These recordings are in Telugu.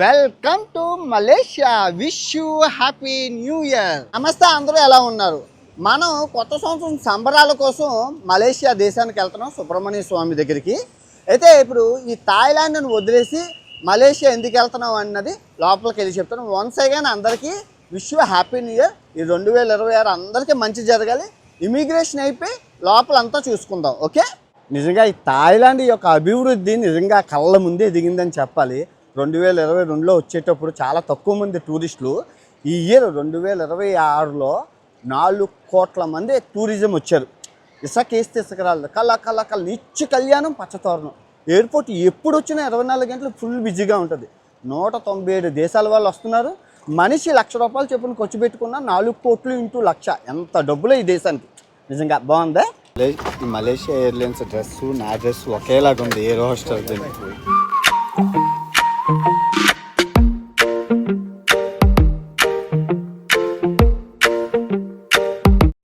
Welcome to Malaysia. Wish you happy new year. నమస్తే, అందరూ ఎలా ఉన్నారు? మనం కొత్త సంవత్సరం సంబరాల కోసం మలేషియా దేశానికి వెళ్తున్నాం, సుబ్రహ్మణ్య స్వామి దగ్గరికి. అయితే ఇప్పుడు ఈ థాయిలాండ్ని వదిలేసి మలేషియా ఎందుకు వెళ్తున్నాం అన్నది లోపలికి వెళ్ళి చెప్తాను. వన్స్ అగైన్ అందరికీ wish you happy new year. ఈ 2026 అందరికీ మంచి జరగాలి. ఇమిగ్రేషన్ అయిపోయి లోపలంతా చూసుకుందాం, ఓకే? నిజంగా ఈ థాయిలాండ్ యొక్క అభివృద్ధి నిజంగా కళ్ళ ముందే దిగిందని చెప్పాలి. 2022లో వచ్చేటప్పుడు చాలా తక్కువ మంది టూరిస్టులు. ఈ ఇయర్ 2026లో 4 కోట్ల మంది టూరిజం వచ్చారు. ఇసుక వేస్తే ఇసుక రాలేదు. కళ్ళ నిత్య కళ్యాణం పచ్చతోరణం. ఎయిర్పోర్ట్ ఎప్పుడు వచ్చినా 24 గంటలు ఫుల్ బిజీగా ఉంటుంది. 197 దేశాల వాళ్ళు వస్తున్నారు. మనిషి ₹1,00,000 చొప్పున ఖర్చు పెట్టుకున్న 4 కోట్లు ఇంటూ 1,00,000 ఎంత డబ్బులో ఈ దేశానికి. నిజంగా బాగుందా? ఈ మలేషియా ఎయిర్లైన్స్ డ్రెస్సు నా డ్రెస్సు ఒకేలాగా ఉంది. Air hostess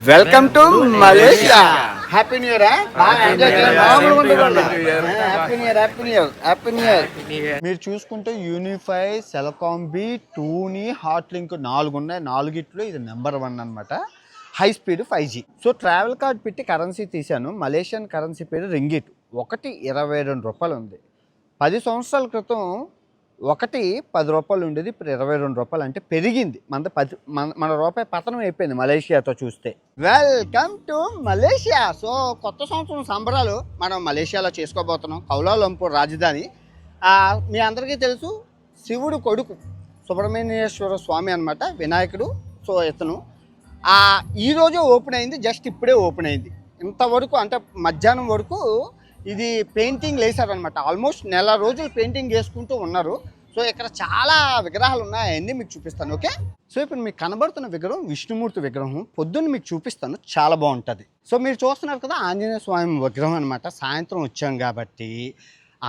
welcome to Malaysia. Happy new year. మీరు చూసుకుంటే యూనిఫై, సెలకాంబి, టూని, హాట్ లింక్ 4 ఉన్నాయి. 4 ఇది నెంబర్ 1 అనమాట. High speed 5G. So travel card పెట్టి కరెన్సీ తీశాను. మలేషియన్ కరెన్సీ పేరు రింగిట్. ఒకటి ₹22 ఉంది. 10 సంవత్సరాల క్రితం ఒకటి ₹10 ఉండేది, ఇప్పుడు ₹22. అంటే పెరిగింది. మన రూపాయి పతనం అయిపోయింది మలేషియాతో చూస్తే. Welcome to Malaysia. సో కొత్త సంవత్సరం సంబరాలు మనం మలేషియాలో చేసుకోబోతున్నాం. కౌలాలంపూర్ రాజధాని. మీ అందరికీ తెలుసు, శివుడు కొడుకు సుబ్రహ్మణ్యేశ్వర స్వామి అనమాట, వినాయకుడు. సో ఇతను ఈరోజు ఓపెన్ అయింది, జస్ట్ ఇప్పుడే ఓపెన్ అయింది. ఇంతవరకు అంటే మధ్యాహ్నం వరకు ఇది పెయింటింగ్ వేసారనమాట. ఆల్మోస్ట్ నెల రోజులు పెయింటింగ్ వేసుకుంటూ ఉన్నారు. సో ఇక్కడ చాలా విగ్రహాలు ఉన్నాయి, అవన్నీ మీకు చూపిస్తాను, ఓకే? సో ఇప్పుడు మీకు కనబడుతున్న విగ్రహం విష్ణుమూర్తి విగ్రహం. పొద్దున్న మీకు చూపిస్తాను, చాలా బాగుంటుంది. సో మీరు చూస్తున్నారు కదా, ఆంజనేయ స్వామి విగ్రహం అనమాట. సాయంత్రం వచ్చాం కాబట్టి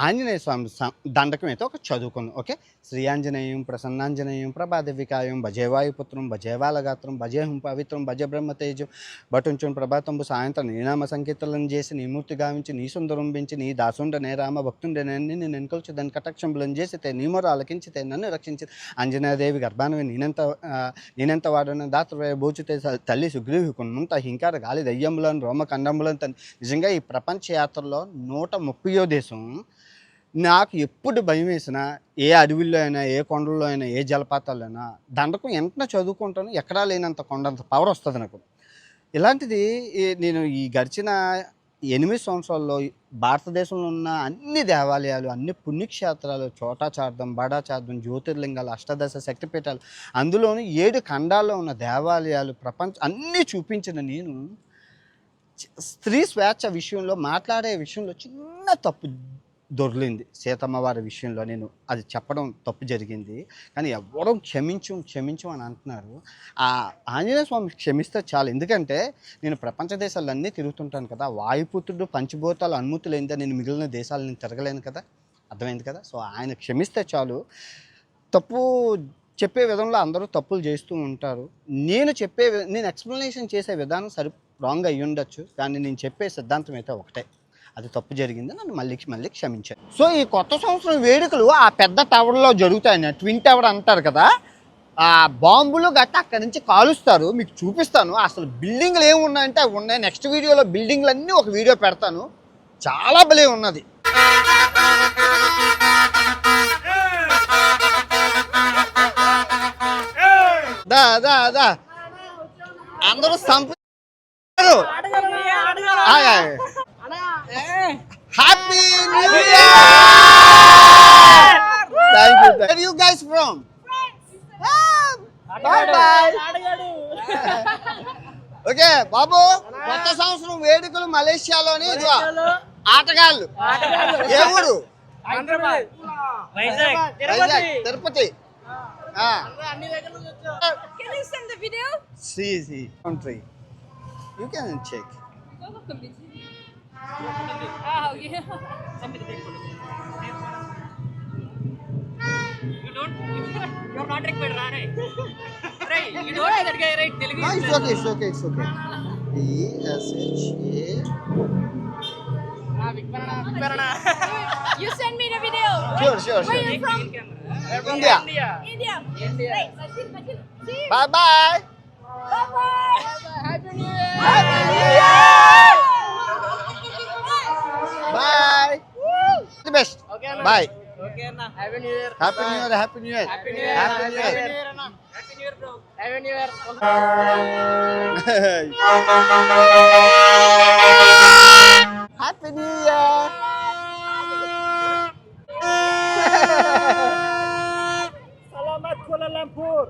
ఆంజనేయ స్వామి దండకం అయితే ఒక చదువుకుందాం, ఓకే? శ్రీ ఆంజనేయం ప్రసన్నాంజనేయం ప్రభాదేవికాయం భజేవాయుపుత్రం భజేవాలగాత్రం భజేహం పవిత్రం భజ బ్రహ్మతేజం భటుంచుని ప్రభాతంబు సాయంత్రం నీనామ సంకీర్తనం చేసి నీ మూర్తి గావించి నీ సుందరం పెంచి నీ దాసుండనే రామ భక్తుండనే నేను ఎన్కొల్చి దాని కటాక్షంబులను చేసితే నీ మొర ఆలకించితే నన్ను రక్షించి ఆంజనేయదేవి గర్భానవి నేనెంత వాడన దాతృ బోచితే తల్లి సుగ్రీవుకున్నంత హింకార గాలి దయ్యంబులను రోమకండంబులను తను. నిజంగా ఈ ప్రపంచ యాత్రలో 130వ దేశం. నాకు ఎప్పుడు భయం వేసినా, ఏ అడవిలో అయినా, ఏ కొండల్లో అయినా, ఏ జలపాతాల్లో అయినా దండకం వెంటనే చదువుకుంటాను. ఎక్కడా లేనంత కొండంత పవర్ వస్తుంది నాకు. ఇలాంటిది నేను ఈ గడిచిన 8 సంవత్సరాల్లో భారతదేశంలో ఉన్న అన్ని దేవాలయాలు, అన్ని పుణ్యక్షేత్రాలు, చోటాచార్ధం, బడాచార్ధం, జ్యోతిర్లింగాలు, అష్టాదశ శక్తిపీఠాలు, అందులోని 7 ఖండాల్లో ఉన్న దేవాలయాలు అన్నీ చూపించిన నేను స్త్రీ స్వేచ్ఛ విషయంలో, మాట్లాడే విషయంలో చిన్న తప్పు దొర్లింది. సీతమ్మ వారి విషయంలో నేను అది చెప్పడం తప్పు జరిగింది. కానీ ఎవరో క్షమించు అని అంటున్నారు. ఆంజనేయ స్వామి క్షమిస్తే చాలు. ఎందుకంటే నేను ప్రపంచ దేశాలన్నీ తిరుగుతుంటాను కదా. వాయుపుత్రుడు పంచభూతాలు అనుమతి లేనిదే నేను మిగిలిన దేశాలు నేను తిరగలేను కదా. అర్థమైంది కదా. సో ఆయన క్షమిస్తే చాలు. తప్పు చెప్పే విధంలో అందరూ తప్పులు చేస్తూ ఉంటారు. నేను ఎక్స్ప్లెనేషన్ చేసే విధానం రాంగ్ అయ్యి ఉండొచ్చు, కానీ నేను చెప్పే సిద్ధాంతం అయితే ఒకటే. అది తప్పు జరిగింది, నన్ను మళ్ళీ క్షమించారు. సో ఈ కొత్త సంవత్సరం వేడుకలు ఆ పెద్ద టవర్లో జరుగుతాయి. ట్విన్ టవర్ అంటారు కదా. ఆ బాంబులు గట్ట అక్కడి నుంచి కాలుస్తారు. మీకు చూపిస్తాను. అసలు బిల్డింగ్లు ఏమున్నాయంటే అవి ఉన్నాయి. నెక్స్ట్ వీడియోలో బిల్డింగ్లు అన్నీ ఒక వీడియో పెడతాను. చాలా భలే ఉన్నది. దా అందరూ Happy New Year! Thank you. Where are you guys from? Bye. Okay, బాబు, కొత్త సంవత్సరం వేడుకలు మలేషియాలోని ఆటగాళ్ళు. ఏ ఊరు? Vizag, Tirupati. Can you send the video? See, country. You can check. Oh, yeah. You're not required, right? You don't know that guy, right? Telugu. No, it's okay. ESHA. Big Parana. You send me the video. Sure, sure, Where sure. you from? India. India. India. Right. Machine. See. Bye bye. Bye bye. Happy New Year. Happy New Bye. The best. Okay, Anna. Bye. Okay, Anna. Happy New Year. Happy New Year. Happy New Year. Happy New Year. Happy New Year. Anna. Happy New Year, bro. Happy New Year. Happy New Year. Selamat Kuala Lumpur.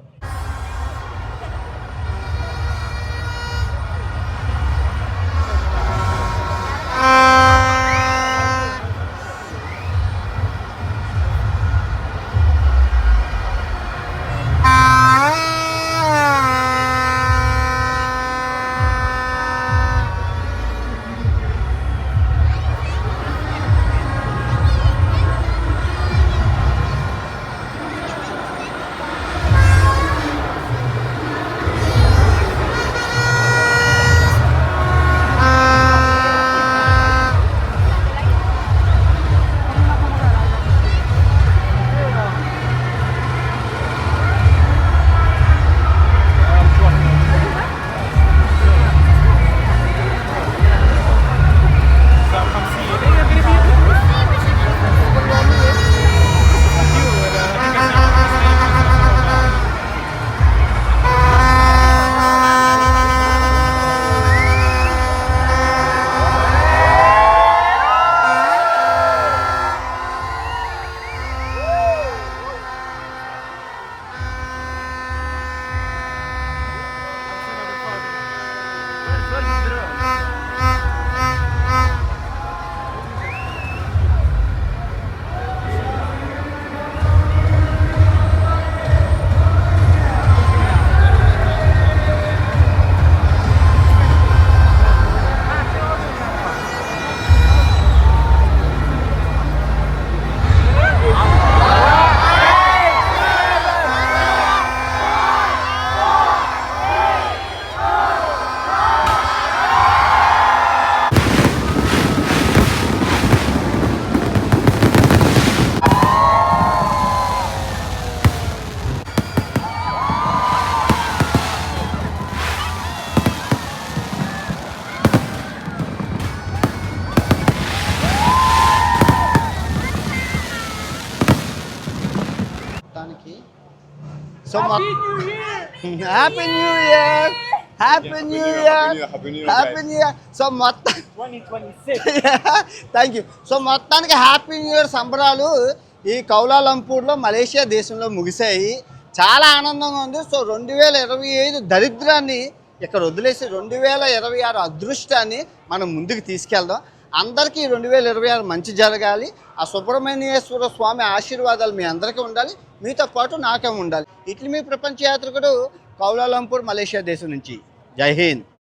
So Happy New Year. Happy New Year. Happy New Year. Happy New Year. So మొత్తం 2026. Thank you. సో మొత్తానికి హ్యాపీ న్యూ ఇయర్ సంబరాలు ఈ కౌలాలంపూర్లో మలేషియా దేశంలో ముగిశాయి. చాలా ఆనందంగా ఉంది. సో 2025 దరిద్రాన్ని ఇక్కడ వదిలేసి 2026 అదృష్టాన్ని మనం ముందుకు తీసుకెళ్దాం. అందరికీ 2026 మంచి జరగాలి. ఆ సుబ్రహ్మణ్యేశ్వర స్వామి ఆశీర్వాదాలు మీ అందరికీ ఉండాలి, మీతో పాటు నాకే ఉండాలి. ఇట్లా మీ ప్రపంచ యాత్రికుడు కౌలాలంపూర్ మలేషియా దేశం నుంచి. జై హింద్.